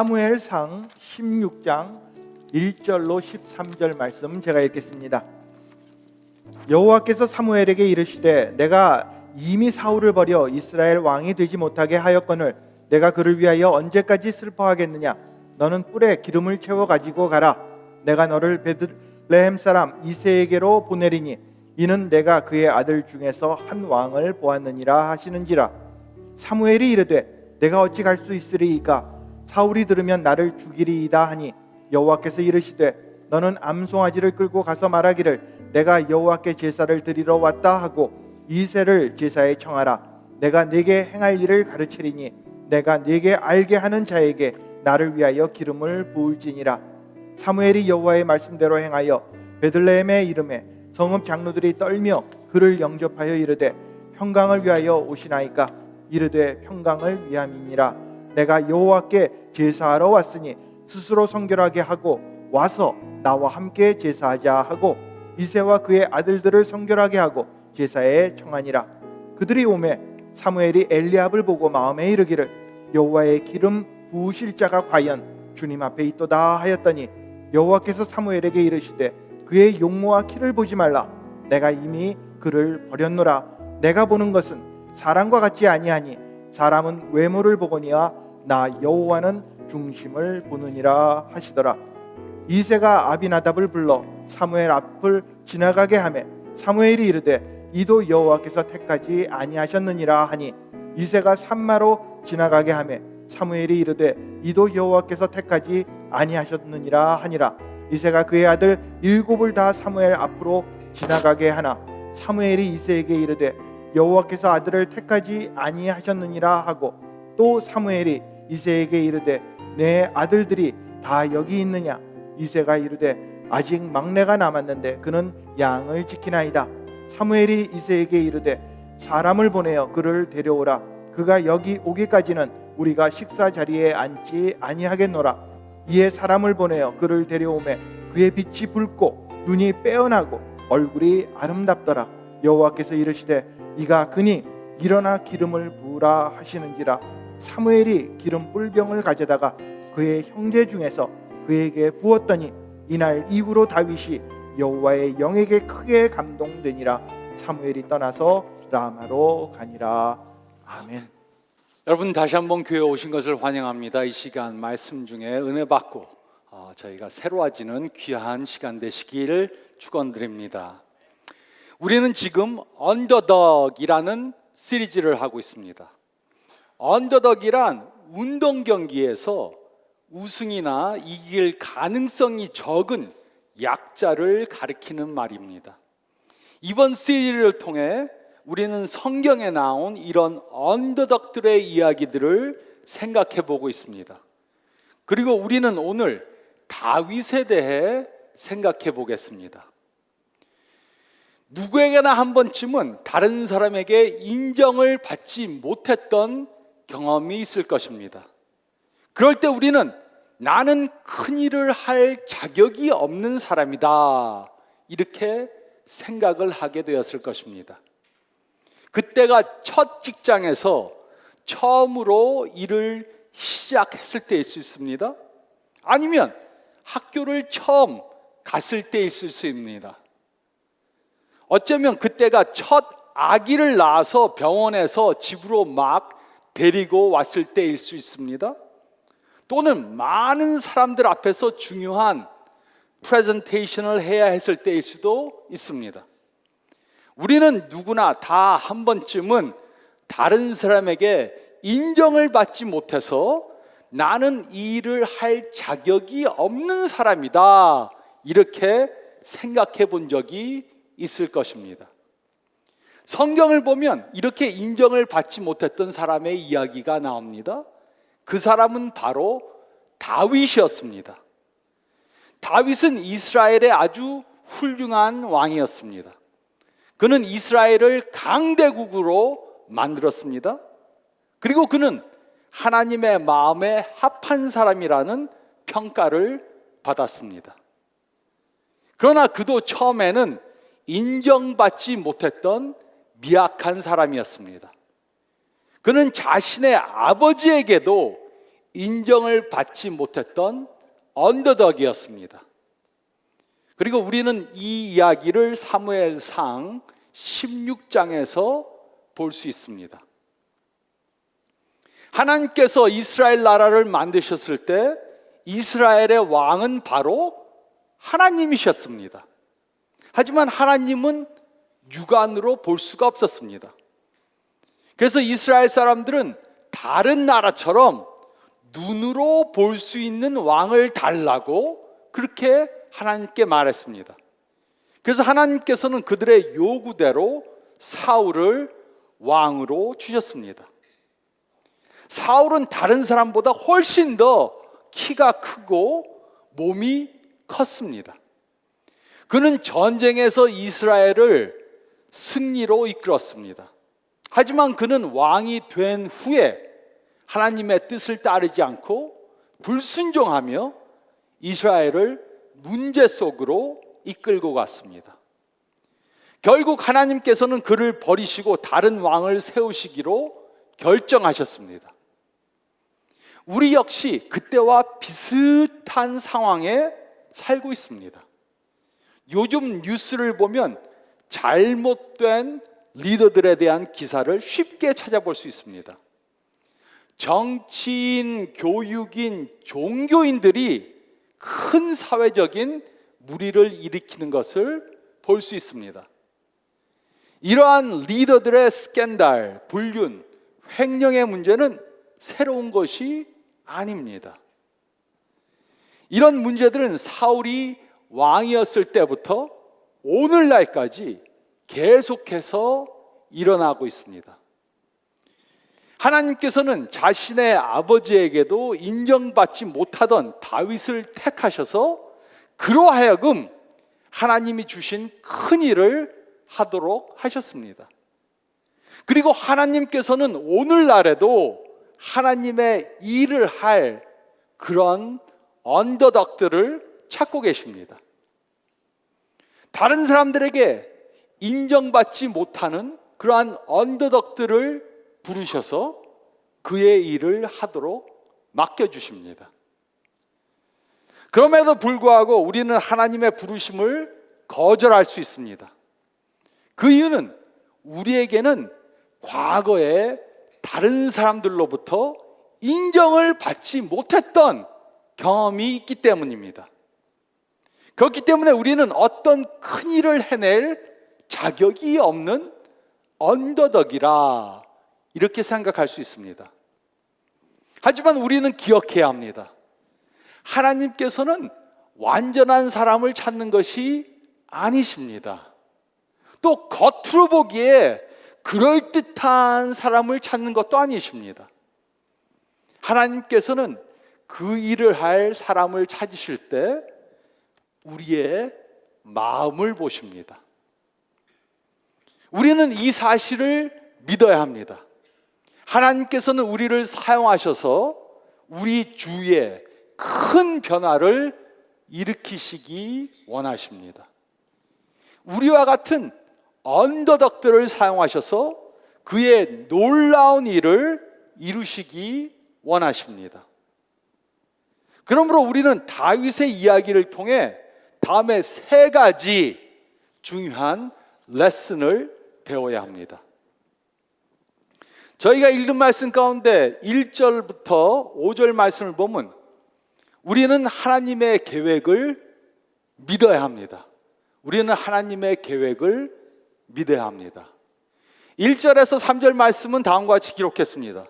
사무엘상 16장 1절로 13절 말씀 제가 읽겠습니다. 여호와께서 사무엘에게 이르시되 내가 이미 사울을 버려 이스라엘 왕이 되지 못하게 하였거늘 내가 그를 위하여 언제까지 슬퍼하겠느냐. 너는 뿔에 기름을 채워 가지고 가라. 내가 너를 베들레헴 사람 이새에게로 보내리니 이는 내가 그의 아들 중에서 한 왕을 보았느니라 하시는지라. 사무엘이 이르되 내가 어찌 갈 수 있으리이까. 사울이 들으면 나를 죽이리이다 하니 여호와께서 이르시되 너는 암송아지를 끌고 가서 말하기를 내가 여호와께 제사를 드리러 왔다 하고 이새를 제사에 청하라. 내가 네게 행할 일을 가르치리니 내가 네게 알게 하는 자에게 나를 위하여 기름을 부을지니라. 사무엘이 여호와의 말씀대로 행하여 베들레헴에 이르매 성읍 장로들이 떨며 그를 영접하여 이르되 평강을 위하여 오시나이까. 이르되 평강을 위함이니라. 내가 여호와께 제사하러 왔으니 스스로 성결하게 하고 와서 나와 함께 제사하자 하고 이새와 그의 아들들을 성결하게 하고 제사에 청하니라. 그들이 오매 사무엘이 엘리압을 보고 마음에 이르기를 여호와의 기름 부으실 자가 과연 주님 앞에 있도다 하였더니 여호와께서 사무엘에게 이르시되 그의 용모와 키를 보지 말라. 내가 이미 그를 버렸노라. 내가 보는 것은 사람과 같지 아니하니 사람은 외모를 보거니와 나 여호와는 중심을 보느니라 하시더라. 이새가 아비나답을 불러 사무엘 앞을 지나가게 하매 사무엘이 이르되 이도 여호와께서 택하지 아니하셨느니라 하니 이새가 산마로 지나가게 하매 사무엘이 이르되 이도 여호와께서 택하지 아니하셨느니라 하니라. 이새가 그의 아들 7을 다 사무엘 앞으로 지나가게 하나 사무엘이 이새에게 이르되 여호와께서 아들을 택하지 아니하셨느니라 하고 또 사무엘이 이새에게 이르되 내 아들들이 다 여기 있느냐. 이새가 이르되 아직 막내가 남았는데 그는 양을 지키나이다. 사무엘이 이새에게 이르되 사람을 보내어 그를 데려오라. 그가 여기 오기까지는 우리가 식사 자리에 앉지 아니하겠노라. 이에 사람을 보내어 그를 데려오매 그의 빛이 붉고 눈이 빼어나고 얼굴이 아름답더라. 여호와께서 이르시되 이가 그니 일어나 기름을 부으라 하시는지라. 사무엘이 기름 뿔병을 가져다가 그의 형제 중에서 그에게 부었더니 이날 이후로 다윗이 여호와의 영에게 크게 감동되니라. 사무엘이 떠나서 라마로 가니라. 아멘. 여러분 다시 한번 교회에 오신 것을 환영합니다. 이 시간 말씀 중에 은혜 받고 저희가 새로워지는 귀한 시간 되시기를 축원드립니다. 우리는 지금 언더덕이라는 시리즈를 하고 있습니다. 언더덕이란 운동 경기에서 우승이나 이길 가능성이 적은 약자를 가리키는 말입니다. 이번 시리즈를 통해 우리는 성경에 나온 이런 언더덕들의 이야기들을 생각해 보고 있습니다. 그리고 우리는 오늘 다윗에 대해 생각해 보겠습니다. 누구에게나 한 번쯤은 다른 사람에게 인정을 받지 못했던 경험이 있을 것입니다. 그럴 때 우리는 나는 큰 일을 할 자격이 없는 사람이다 이렇게 생각을 하게 되었을 것입니다. 그때가 첫 직장에서 처음으로 일을 시작했을 때일 수 있습니다. 아니면 학교를 처음 갔을 때일 수 있습니다. 어쩌면 그때가 첫 아기를 낳아서 병원에서 집으로 막 데리고 왔을 때일 수 있습니다. 또는 많은 사람들 앞에서 중요한 프레젠테이션을 해야 했을 때일 수도 있습니다. 우리는 누구나 다 한 번쯤은 다른 사람에게 인정을 받지 못해서 나는 이 일을 할 자격이 없는 사람이다 이렇게 생각해 본 적이 있을 것입니다. 성경을 보면 이렇게 인정을 받지 못했던 사람의 이야기가 나옵니다. 그 사람은 바로 다윗이었습니다. 다윗은 이스라엘의 아주 훌륭한 왕이었습니다. 그는 이스라엘을 강대국으로 만들었습니다. 그리고 그는 하나님의 마음에 합한 사람이라는 평가를 받았습니다. 그러나 그도 처음에는 인정받지 못했던 미약한 사람이었습니다. 그는 자신의 아버지에게도 인정을 받지 못했던 언더덕이었습니다. 그리고 우리는 이 이야기를 사무엘상 16장에서 볼 수 있습니다. 하나님께서 이스라엘 나라를 만드셨을 때 이스라엘의 왕은 바로 하나님이셨습니다. 하지만 하나님은 육안으로 볼 수가 없었습니다. 그래서 이스라엘 사람들은 다른 나라처럼 눈으로 볼 수 있는 왕을 달라고 그렇게 하나님께 말했습니다. 그래서 하나님께서는 그들의 요구대로 사울을 왕으로 주셨습니다. 사울은 다른 사람보다 훨씬 더 키가 크고 몸이 컸습니다. 그는 전쟁에서 이스라엘을 승리로 이끌었습니다. 하지만 그는 왕이 된 후에 하나님의 뜻을 따르지 않고 불순종하며 이스라엘을 문제 속으로 이끌고 갔습니다. 결국 하나님께서는 그를 버리시고 다른 왕을 세우시기로 결정하셨습니다. 우리 역시 그때와 비슷한 상황에 살고 있습니다. 요즘 뉴스를 보면 잘못된 리더들에 대한 기사를 쉽게 찾아볼 수 있습니다. 정치인, 교육인, 종교인들이 큰 사회적인 무리를 일으키는 것을 볼 수 있습니다. 이러한 리더들의 스캔들, 불륜, 횡령의 문제는 새로운 것이 아닙니다. 이런 문제들은 사울이 왕이었을 때부터 오늘날까지 계속해서 일어나고 있습니다. 하나님께서는 자신의 아버지에게도 인정받지 못하던 다윗을 택하셔서 그로 하여금 하나님이 주신 큰 일을 하도록 하셨습니다. 그리고 하나님께서는 오늘날에도 하나님의 일을 할 그런 언더덕들을 찾고 계십니다. 다른 사람들에게 인정받지 못하는 그러한 언더덕들을 부르셔서 그의 일을 하도록 맡겨주십니다. 그럼에도 불구하고 우리는 하나님의 부르심을 거절할 수 있습니다. 그 이유는 우리에게는 과거에 다른 사람들로부터 인정을 받지 못했던 경험이 있기 때문입니다. 그렇기 때문에 우리는 어떤 큰 일을 해낼 자격이 없는 언더덕이라 이렇게 생각할 수 있습니다. 하지만 우리는 기억해야 합니다. 하나님께서는 완전한 사람을 찾는 것이 아니십니다. 또 겉으로 보기에 그럴듯한 사람을 찾는 것도 아니십니다. 하나님께서는 그 일을 할 사람을 찾으실 때 우리의 마음을 보십니다. 우리는 이 사실을 믿어야 합니다. 하나님께서는 우리를 사용하셔서 우리 주위에 큰 변화를 일으키시기 원하십니다. 우리와 같은 언더덕들을 사용하셔서 그의 놀라운 일을 이루시기 원하십니다. 그러므로 우리는 다윗의 이야기를 통해 다음에 세 가지 중요한 레슨을 배워야 합니다. 저희가 읽은 말씀 가운데 1절부터 5절 말씀을 보면 우리는 하나님의 계획을 믿어야 합니다. 우리는 하나님의 계획을 믿어야 합니다. 1절에서 3절 말씀은 다음과 같이 기록했습니다.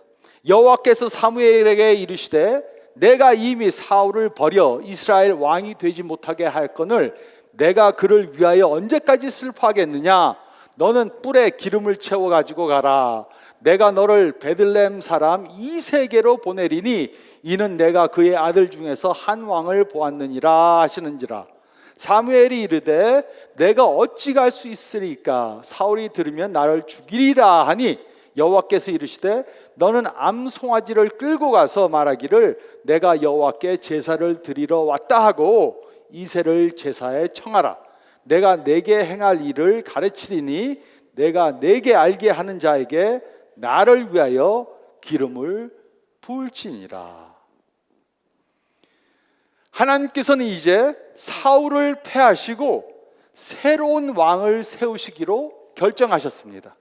여호와께서 사무엘에게 이르시되 내가 이미 사울을 버려 이스라엘 왕이 되지 못하게 할거늘 내가 그를 위하여 언제까지 슬퍼하겠느냐? 너는 뿔에 기름을 채워 가지고 가라. 내가 너를 베들레헴 사람 이세게로 보내리니 이는 내가 그의 아들 중에서 한 왕을 보았느니라 하시는지라. 사무엘이 이르되 내가 어찌 갈 수 있으리까? 사울이 들으면 나를 죽이리라 하니 여호와께서 이르시되 너는 암송아지를 끌고 가서 말하기를 내가 여호와께 제사를 드리러 왔다 하고 이새를 제사에 청하라. 내가 내게 행할 일을 가르치리니 내가 내게 알게 하는 자에게 나를 위하여 기름을 부을지니라. 하나님께서는 이제 사울을 패하시고 새로운 왕을 세우시기로 결정하셨습니다.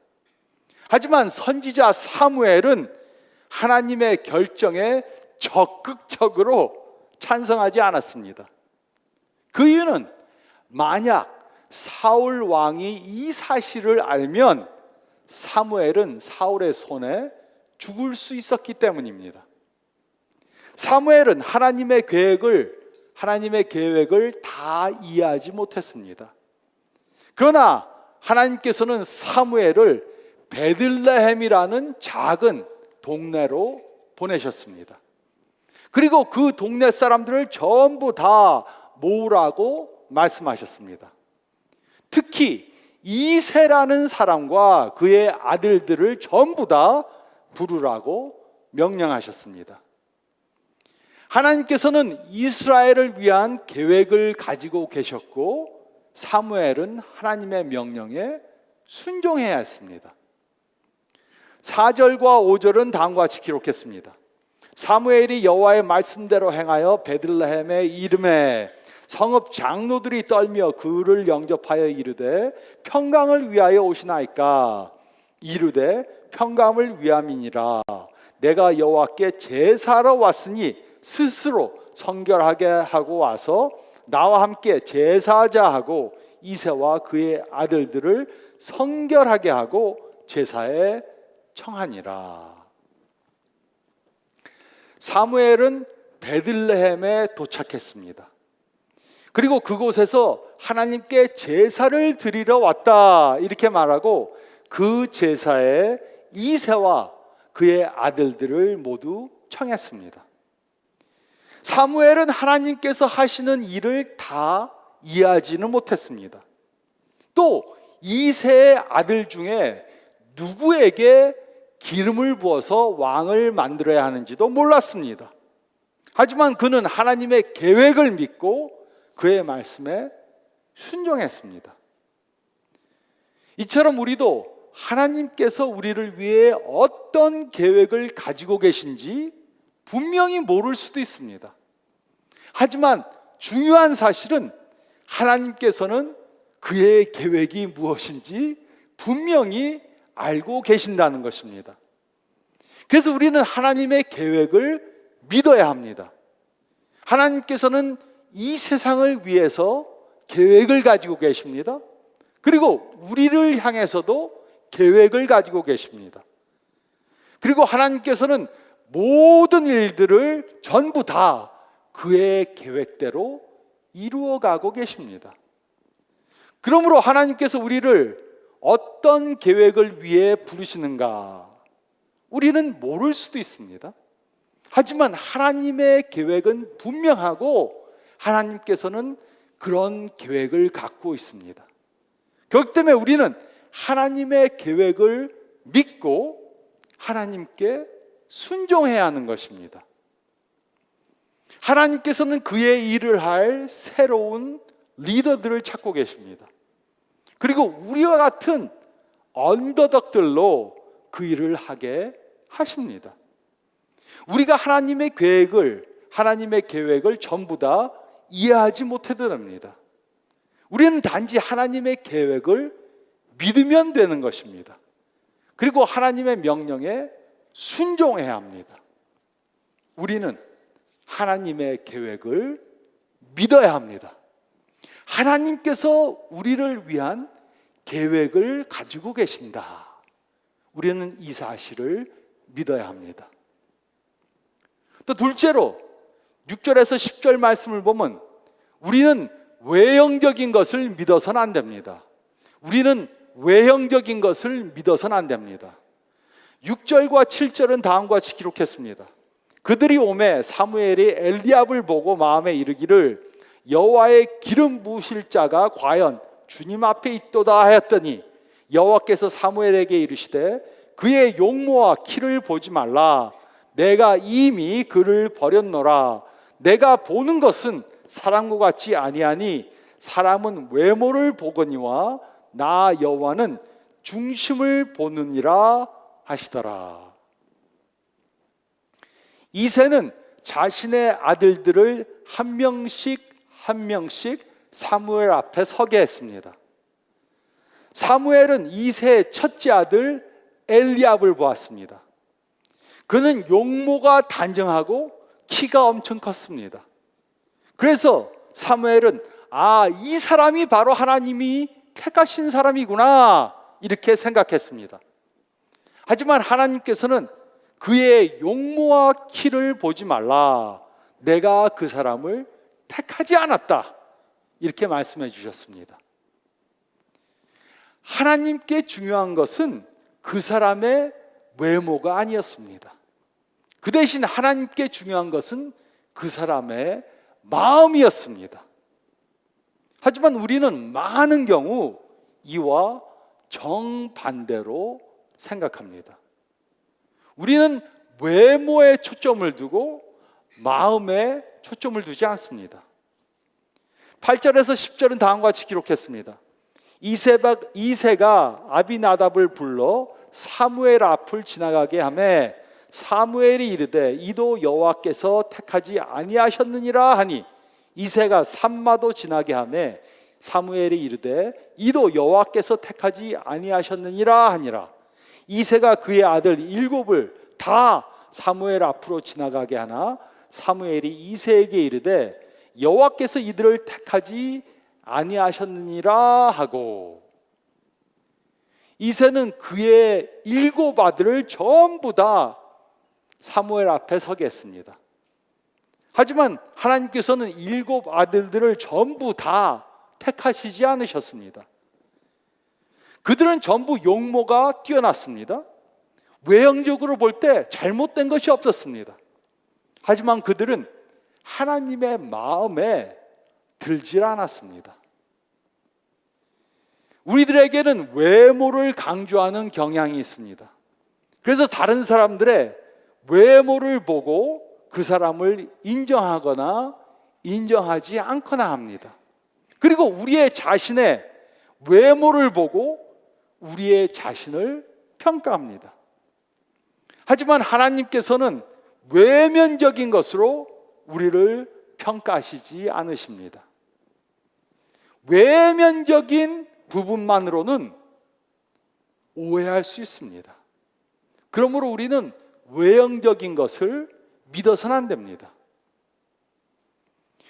하지만 선지자 사무엘은 하나님의 결정에 적극적으로 찬성하지 않았습니다. 그 이유는 만약 사울 왕이 이 사실을 알면 사무엘은 사울의 손에 죽을 수 있었기 때문입니다. 사무엘은 하나님의 계획을 다 이해하지 못했습니다. 그러나 하나님께서는 사무엘을 베들레헴이라는 작은 동네로 보내셨습니다. 그리고 그 동네 사람들을 전부 다 모으라고 말씀하셨습니다. 특히 이새라는 사람과 그의 아들들을 전부 다 부르라고 명령하셨습니다. 하나님께서는 이스라엘을 위한 계획을 가지고 계셨고 사무엘은 하나님의 명령에 순종해야 했습니다. 4절과 5절은 다음과 같이 기록했습니다. 사무엘이 여호와의 말씀대로 행하여 베들레헴의 이름에 성읍 장로들이 떨며 그를 영접하여 이르되 평강을 위하여 오시나이까. 이르되 평강을 위함이니라. 내가 여호와께 제사하러 왔으니 스스로 성결하게 하고 와서 나와 함께 제사하자 하고 이새와 그의 아들들을 성결하게 하고 제사에 청하니라. 사무엘은 베들레헴에 도착했습니다. 그리고 그곳에서 하나님께 제사를 드리러 왔다 이렇게 말하고 그 제사에 이새와 그의 아들들을 모두 청했습니다. 사무엘은 하나님께서 하시는 일을 다 이해하지는 못했습니다. 또 이새의 아들 중에 누구에게 기름을 부어서 왕을 만들어야 하는지도 몰랐습니다. 하지만 그는 하나님의 계획을 믿고 그의 말씀에 순종했습니다. 이처럼 우리도 하나님께서 우리를 위해 어떤 계획을 가지고 계신지 분명히 모를 수도 있습니다. 하지만 중요한 사실은 하나님께서는 그의 계획이 무엇인지 분명히 알고 계신다는 것입니다. 그래서 우리는 하나님의 계획을 믿어야 합니다. 하나님께서는 이 세상을 위해서 계획을 가지고 계십니다. 그리고 우리를 향해서도 계획을 가지고 계십니다. 그리고 하나님께서는 모든 일들을 전부 다 그의 계획대로 이루어가고 계십니다. 그러므로 하나님께서 우리를 어떤 계획을 위해 부르시는가 우리는 모를 수도 있습니다. 하지만 하나님의 계획은 분명하고 하나님께서는 그런 계획을 갖고 있습니다. 그렇기 때문에 우리는 하나님의 계획을 믿고 하나님께 순종해야 하는 것입니다. 하나님께서는 그의 일을 할 새로운 리더들을 찾고 계십니다. 그리고 우리와 같은 언더덕들로 그 일을 하게 하십니다. 우리가 하나님의 계획을 전부 다 이해하지 못해도 됩니다. 우리는 단지 하나님의 계획을 믿으면 되는 것입니다. 그리고 하나님의 명령에 순종해야 합니다. 우리는 하나님의 계획을 믿어야 합니다. 하나님께서 우리를 위한 계획을 가지고 계신다. 우리는 이 사실을 믿어야 합니다. 또 둘째로 6절에서 10절 말씀을 보면 우리는 외형적인 것을 믿어서는 안 됩니다. 우리는 외형적인 것을 믿어서는 안 됩니다. 6절과 7절은 다음과 같이 기록했습니다. 그들이 오매 사무엘이 엘리압을 보고 마음에 이르기를 여호와의 기름 부으실 자가 과연 주님 앞에 있도다 하였더니 여호와께서 사무엘에게 이르시되 그의 용모와 키를 보지 말라. 내가 이미 그를 버렸노라. 내가 보는 것은 사람과 같지 아니하니 사람은 외모를 보거니와 나 여호와는 중심을 보느니라 하시더라. 이새는 자신의 아들들을 한 명씩 한 명씩 사무엘 앞에 서게 했습니다. 사무엘은 이새의 첫째 아들 엘리압을 보았습니다. 그는 용모가 단정하고 키가 엄청 컸습니다. 그래서 사무엘은 이 사람이 바로 하나님이 택하신 사람이구나 이렇게 생각했습니다. 하지만 하나님께서는 그의 용모와 키를 보지 말라, 내가 그 사람을 택하지 않았다 이렇게 말씀해 주셨습니다. 하나님께 중요한 것은 그 사람의 외모가 아니었습니다. 그 대신 하나님께 중요한 것은 그 사람의 마음이었습니다. 하지만 우리는 많은 경우 이와 정반대로 생각합니다. 우리는 외모에 초점을 두고 마음에 초점을 두지 않습니다. 8절에서 10절은 다음과 같이 기록했습니다. 이새가 아비나답을 불러 사무엘 앞을 지나가게 하매 사무엘이 이르되 이도 여호와께서 택하지 아니하셨느니라 하니 이새가 산마도 지나게 하매 사무엘이 이르되 이도 여호와께서 택하지 아니하셨느니라 하니라. 이새가 그의 아들 7을 다 사무엘 앞으로 지나가게 하나 사무엘이 이새에게 이르되 여호와께서 이들을 택하지 아니하셨느니라 하고, 이새는 그의 7 아들을 전부 다 사무엘 앞에 서게 했습니다. 하지만 하나님께서는 7 아들들을 전부 다 택하시지 않으셨습니다. 그들은 전부 용모가 뛰어났습니다. 외형적으로 볼 때 잘못된 것이 없었습니다. 하지만 그들은 하나님의 마음에 들질 않았습니다. 우리들에게는 외모를 강조하는 경향이 있습니다. 그래서 다른 사람들의 외모를 보고 그 사람을 인정하거나 인정하지 않거나 합니다. 그리고 우리의 자신의 외모를 보고 우리의 자신을 평가합니다. 하지만 하나님께서는 외면적인 것으로 우리를 평가하시지 않으십니다. 외면적인 부분만으로는 오해할 수 있습니다. 그러므로 우리는 외형적인 것을 믿어서는 안 됩니다.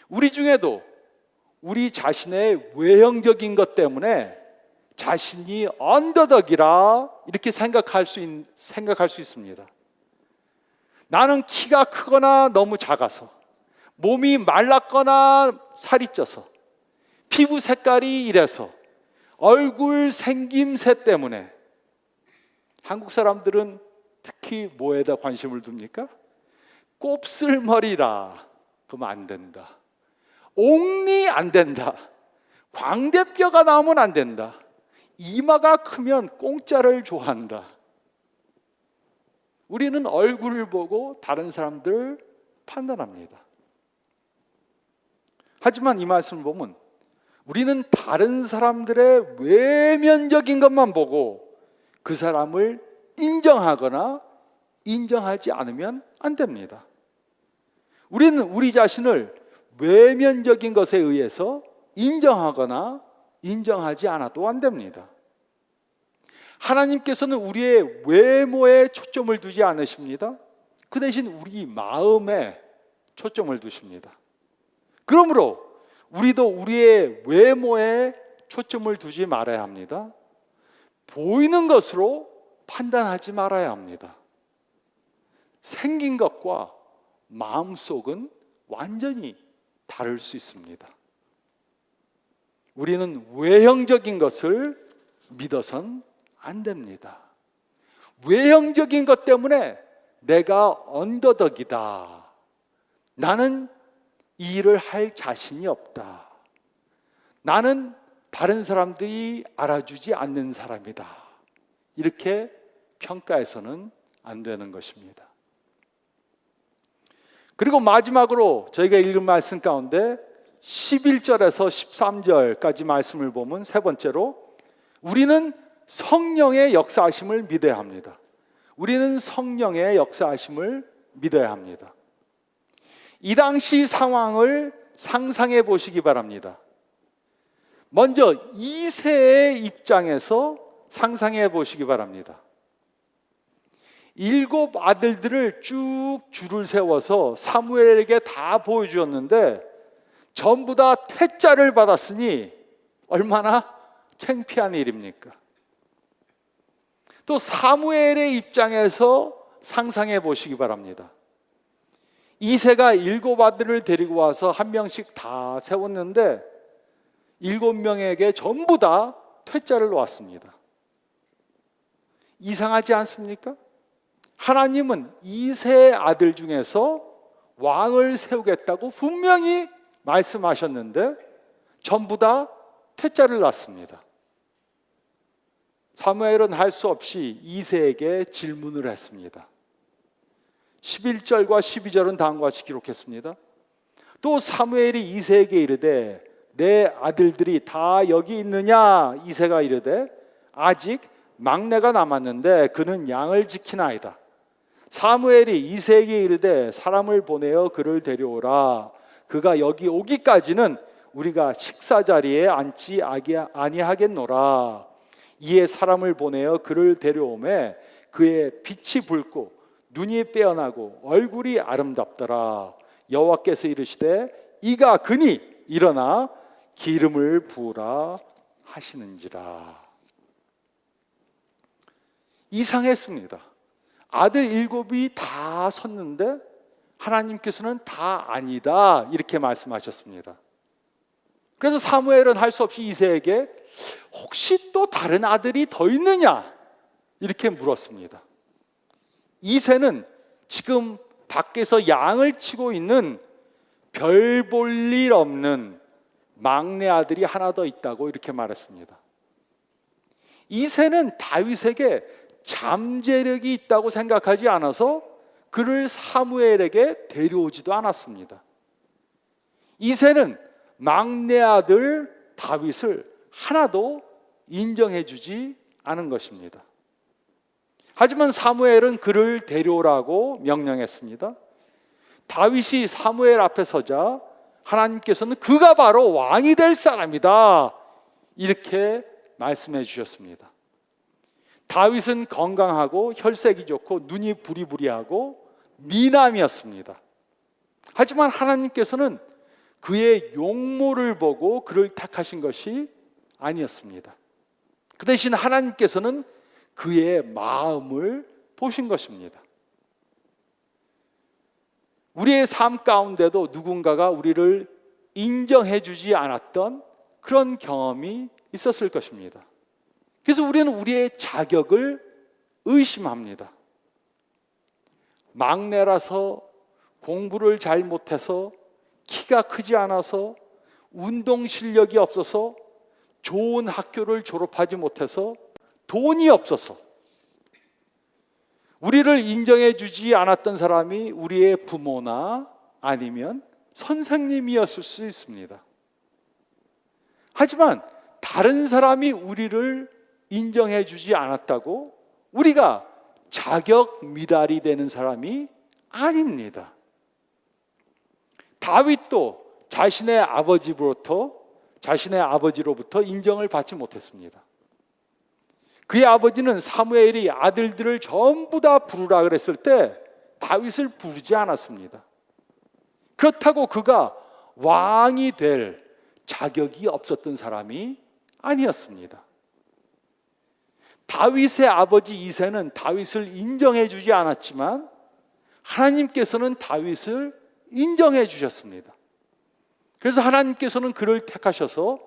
우리 중에도 우리 자신의 외형적인 것 때문에 자신이 언더덕이라 이렇게 생각할 수 있습니다. 나는 키가 크거나 너무 작아서, 몸이 말랐거나 살이 쪄서, 피부 색깔이 이래서, 얼굴 생김새 때문에. 한국 사람들은 특히 뭐에다 관심을 둡니까? 곱슬머리라 그러면 안 된다, 옥니 안 된다, 광대뼈가 나오면 안 된다, 이마가 크면 공짜를 좋아한다. 우리는 얼굴을 보고 다른 사람들을 판단합니다. 하지만 이 말씀을 보면 우리는 다른 사람들의 외면적인 것만 보고 그 사람을 인정하거나 인정하지 않으면 안 됩니다. 우리는 우리 자신을 외면적인 것에 의해서 인정하거나 인정하지 않아도 안 됩니다. 하나님께서는 우리의 외모에 초점을 두지 않으십니다. 그 대신 우리 마음에 초점을 두십니다. 그러므로 우리도 우리의 외모에 초점을 두지 말아야 합니다. 보이는 것으로 판단하지 말아야 합니다. 생긴 것과 마음속은 완전히 다를 수 있습니다. 우리는 외형적인 것을 믿어선 안 됩니다. 외형적인 것 때문에 내가 언더덕이다, 나는 이 일을 할 자신이 없다, 나는 다른 사람들이 알아주지 않는 사람이다, 이렇게 평가해서는 안 되는 것입니다. 그리고 마지막으로 저희가 읽은 말씀 가운데 11절에서 13절까지 말씀을 보면, 세 번째로 우리는 성령의 역사하심을 믿어야 합니다. 우리는 성령의 역사하심을 믿어야 합니다. 이 당시 상황을 상상해 보시기 바랍니다. 먼저 이새의 입장에서 상상해 보시기 바랍니다. 7 아들들을 쭉 줄을 세워서 사무엘에게 다 보여주었는데 전부 다 퇴짜를 받았으니 얼마나 창피한 일입니까? 또 사무엘의 입장에서 상상해 보시기 바랍니다. 이새가 7 아들을 데리고 와서 한 명씩 다 세웠는데 7명에게 전부 다 퇴짜를 놓았습니다. 이상하지 않습니까? 하나님은 이새의 아들 중에서 왕을 세우겠다고 분명히 말씀하셨는데 전부 다 퇴짜를 놨습니다. 사무엘은 할 수 없이 이새에게 질문을 했습니다. 11절과 12절은 다음과 같이 기록했습니다. 또 사무엘이 이새에게 이르되 내 아들들이 다 여기 있느냐? 이새가 이르되 아직 막내가 남았는데 그는 양을 지키나이다. 사무엘이 이새에게 이르되 사람을 보내어 그를 데려오라. 그가 여기 오기까지는 우리가 식사 자리에 앉지 아니하겠노라. 이에 사람을 보내어 그를 데려오매 그의 빛이 붉고 눈이 빼어나고 얼굴이 아름답더라. 여호와께서 이르시되 이가 그니 일어나 기름을 부으라 하시는지라. 이상했습니다. 아들 7이 다 섰는데 하나님께서는 다 아니다 이렇게 말씀하셨습니다. 그래서 사무엘은 할 수 없이 이새에게 혹시 또 다른 아들이 더 있느냐 이렇게 물었습니다. 이새는 지금 밖에서 양을 치고 있는 별 볼 일 없는 막내 아들이 하나 더 있다고 이렇게 말했습니다. 이새는 다윗에게 잠재력이 있다고 생각하지 않아서 그를 사무엘에게 데려오지도 않았습니다. 이새는 막내 아들 다윗을 하나도 인정해 주지 않은 것입니다. 하지만 사무엘은 그를 데려오라고 명령했습니다. 다윗이 사무엘 앞에 서자 하나님께서는 그가 바로 왕이 될 사람이다 이렇게 말씀해 주셨습니다. 다윗은 건강하고 혈색이 좋고 눈이 부리부리하고 미남이었습니다. 하지만 하나님께서는 그의 용모를 보고 그를 택하신 것이 아니었습니다. 그 대신 하나님께서는 그의 마음을 보신 것입니다. 우리의 삶 가운데도 누군가가 우리를 인정해 주지 않았던 그런 경험이 있었을 것입니다. 그래서 우리는 우리의 자격을 의심합니다. 막내라서 공부를 잘 못해서 키가 크지 않아서 운동 실력이 없어서 좋은 학교를 졸업하지 못해서 돈이 없어서 우리를 인정해 주지 않았던 사람이 우리의 부모나 아니면 선생님이었을 수 있습니다. 하지만 다른 사람이 우리를 인정해 주지 않았다고 우리가 자격 미달이 되는 사람이 아닙니다. 다윗도 자신의 아버지로부터 인정을 받지 못했습니다. 그의 아버지는 사무엘이 아들들을 전부 다 부르라 그랬을 때 다윗을 부르지 않았습니다. 그렇다고 그가 왕이 될 자격이 없었던 사람이 아니었습니다. 다윗의 아버지 이새는 다윗을 인정해 주지 않았지만 하나님께서는 다윗을 인정해 주셨습니다. 그래서 하나님께서는 그를 택하셔서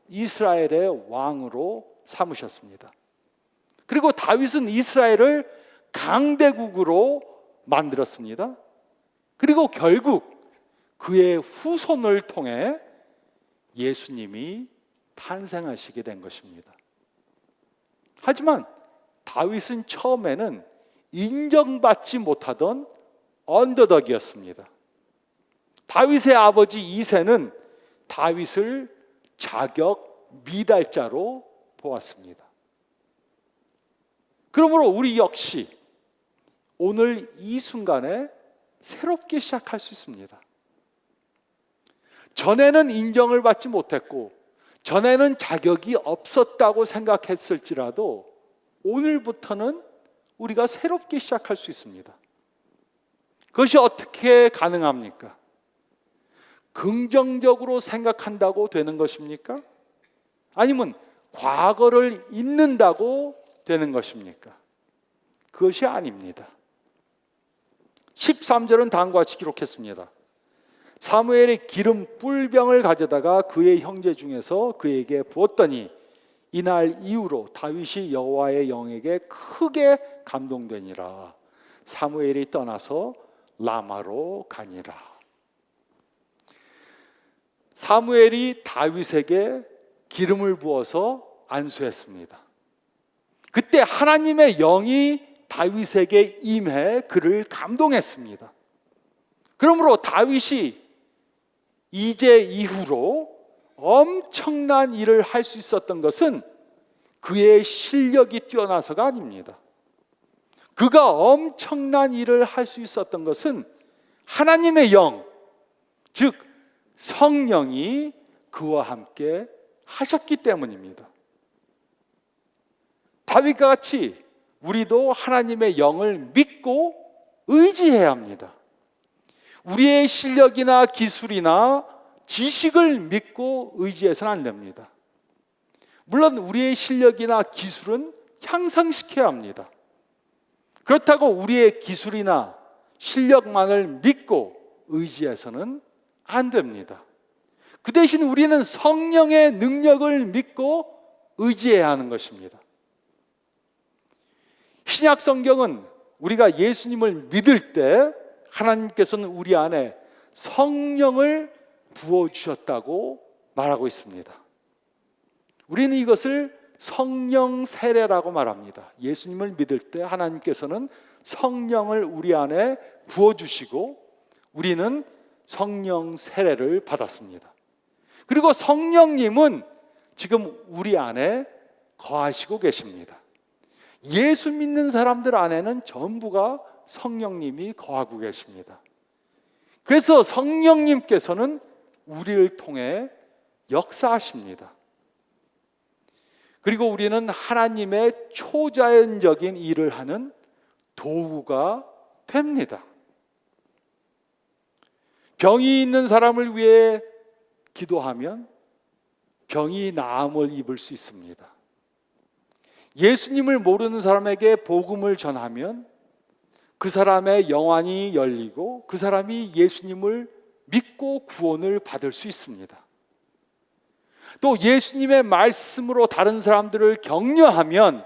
이스라엘의 왕으로 삼으셨습니다. 그리고 다윗은 이스라엘을 강대국으로 만들었습니다. 그리고 결국 그의 후손을 통해 예수님이 탄생하시게 된 것입니다. 하지만 다윗은 처음에는 인정받지 못하던 언더덕이었습니다. 다윗의 아버지 이새는 다윗을 자격 미달자로 보았습니다. 그러므로 우리 역시 오늘 이 순간에 새롭게 시작할 수 있습니다. 전에는 인정을 받지 못했고 전에는 자격이 없었다고 생각했을지라도 오늘부터는 우리가 새롭게 시작할 수 있습니다. 그것이 어떻게 가능합니까? 긍정적으로 생각한다고 되는 것입니까? 아니면 과거를 잊는다고 되는 것입니까? 그것이 아닙니다. 13절은 다음과 같이 기록했습니다. 사무엘이 기름 뿔병을 가져다가 그의 형제 중에서 그에게 부었더니 이날 이후로 다윗이 여호와의 영에게 크게 감동되니라. 사무엘이 떠나서 라마로 가니라. 사무엘이 다윗에게 기름을 부어서 안수했습니다. 그때 하나님의 영이 다윗에게 임해 그를 감동했습니다. 그러므로 다윗이 이제 이후로 엄청난 일을 할 수 있었던 것은 그의 실력이 뛰어나서가 아닙니다. 그가 엄청난 일을 할 수 있었던 것은 하나님의 영, 즉 성령이 그와 함께 하셨기 때문입니다. 다윗과 같이 우리도 하나님의 영을 믿고 의지해야 합니다. 우리의 실력이나 기술이나 지식을 믿고 의지해서는 안 됩니다. 물론 우리의 실력이나 기술은 향상시켜야 합니다. 그렇다고 우리의 기술이나 실력만을 믿고 의지해서는 안 됩니다. 그 대신 우리는 성령의 능력을 믿고 의지해야 하는 것입니다. 신약 성경은 우리가 예수님을 믿을 때 하나님께서는 우리 안에 성령을 부어주셨다고 말하고 있습니다. 우리는 이것을 성령 세례라고 말합니다. 예수님을 믿을 때 하나님께서는 성령을 우리 안에 부어주시고 우리는 성령 세례를 받았습니다. 그리고 성령님은 지금 우리 안에 거하시고 계십니다. 예수 믿는 사람들 안에는 전부가 성령님이 거하고 계십니다. 그래서 성령님께서는 우리를 통해 역사하십니다. 그리고 우리는 하나님의 초자연적인 일을 하는 도구가 됩니다. 병이 있는 사람을 위해 기도하면 병이 나음을 입을 수 있습니다. 예수님을 모르는 사람에게 복음을 전하면 그 사람의 영안이 열리고 그 사람이 예수님을 믿고 구원을 받을 수 있습니다. 또 예수님의 말씀으로 다른 사람들을 격려하면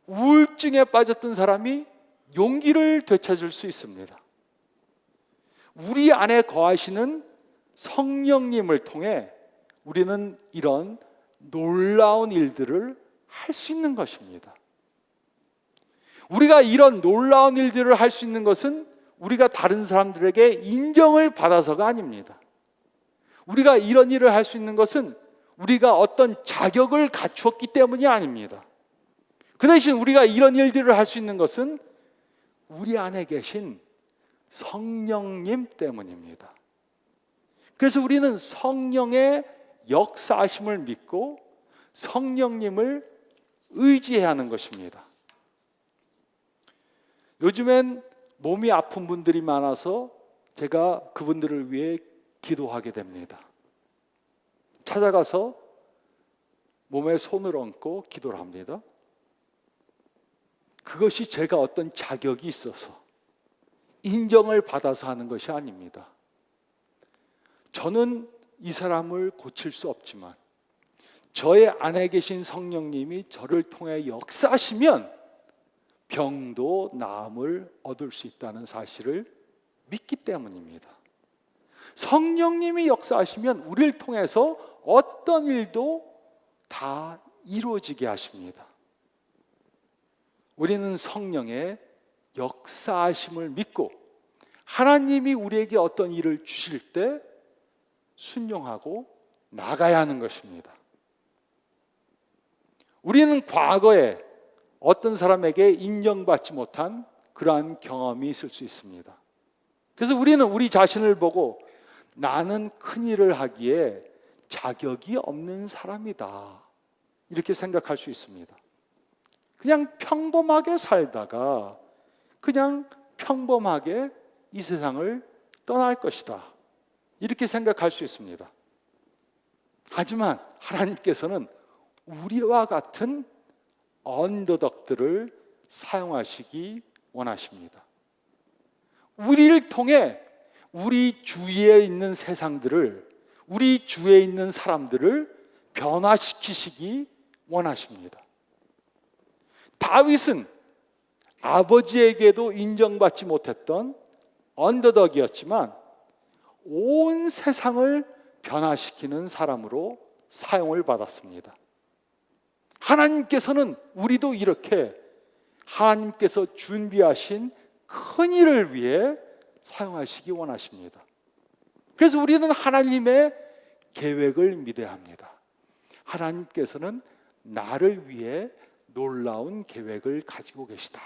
우울증에 빠졌던 사람이 용기를 되찾을 수 있습니다. 우리 안에 거하시는 성령님을 통해 우리는 이런 놀라운 일들을 할 수 있는 것입니다. 우리가 이런 놀라운 일들을 할 수 있는 것은 우리가 다른 사람들에게 인정을 받아서가 아닙니다. 우리가 이런 일을 할 수 있는 것은 우리가 어떤 자격을 갖추었기 때문이 아닙니다. 그 대신 우리가 이런 일들을 할 수 있는 것은 우리 안에 계신 성령님 때문입니다. 그래서 우리는 성령의 역사하심을 믿고 성령님을 의지해야 하는 것입니다. 요즘엔 몸이 아픈 분들이 많아서 제가 그분들을 위해 기도하게 됩니다. 찾아가서 몸에 손을 얹고 기도를 합니다. 그것이 제가 어떤 자격이 있어서 인정을 받아서 하는 것이 아닙니다. 저는 이 사람을 고칠 수 없지만 저의 안에 계신 성령님이 저를 통해 역사하시면 병도 나음을 얻을 수 있다는 사실을 믿기 때문입니다. 성령님이 역사하시면 우리를 통해서 어떤 일도 다 이루어지게 하십니다. 우리는 성령의 역사하심을 믿고 하나님이 우리에게 어떤 일을 주실 때 순종하고 나가야 하는 것입니다. 우리는 과거에 어떤 사람에게 인정받지 못한 그러한 경험이 있을 수 있습니다. 그래서 우리는 우리 자신을 보고 나는 큰 일을 하기에 자격이 없는 사람이다. 이렇게 생각할 수 있습니다. 그냥 평범하게 살다가 그냥 평범하게 이 세상을 떠날 것이다. 이렇게 생각할 수 있습니다. 하지만 하나님께서는 우리와 같은 언더독들을 사용하시기 원하십니다. 우리를 통해 우리 주위에 있는 세상들을, 우리 주위에 있는 사람들을 변화시키시기 원하십니다. 다윗은 아버지에게도 인정받지 못했던 언더독이었지만 온 세상을 변화시키는 사람으로 사용을 받았습니다. 하나님께서는 우리도 이렇게 하나님께서 준비하신 큰 일을 위해 사용하시기 원하십니다. 그래서 우리는 하나님의 계획을 믿어야 합니다. 하나님께서는 나를 위해 놀라운 계획을 가지고 계시다.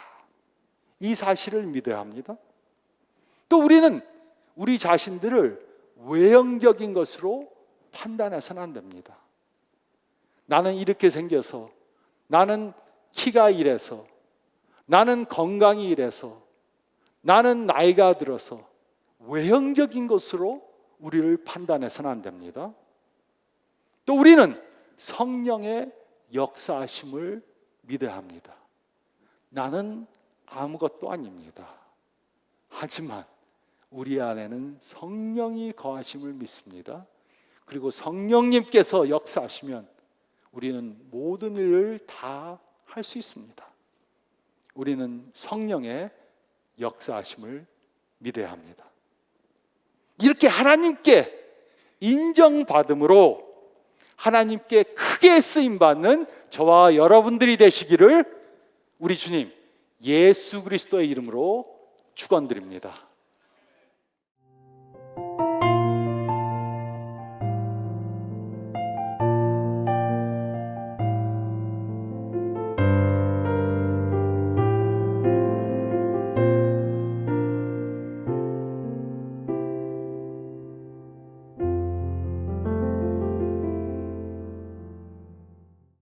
이 사실을 믿어야 합니다. 또 우리는 우리 자신들을 외형적인 것으로 판단해서는 안 됩니다. 나는 이렇게 생겨서, 나는 키가 이래서, 나는 건강이 이래서, 나는 나이가 들어서, 외형적인 것으로 우리를 판단해서는 안 됩니다. 또 우리는 성령의 역사하심을 믿어야 합니다. 나는 아무것도 아닙니다. 하지만 우리 안에는 성령이 거하심을 믿습니다. 그리고 성령님께서 역사하시면 우리는 모든 일을 다 할 수 있습니다. 우리는 성령의 역사하심을 믿어야 합니다. 이렇게 하나님께 인정받음으로 하나님께 크게 쓰임받는 저와 여러분들이 되시기를 우리 주님 예수 그리스도의 이름으로 축원드립니다.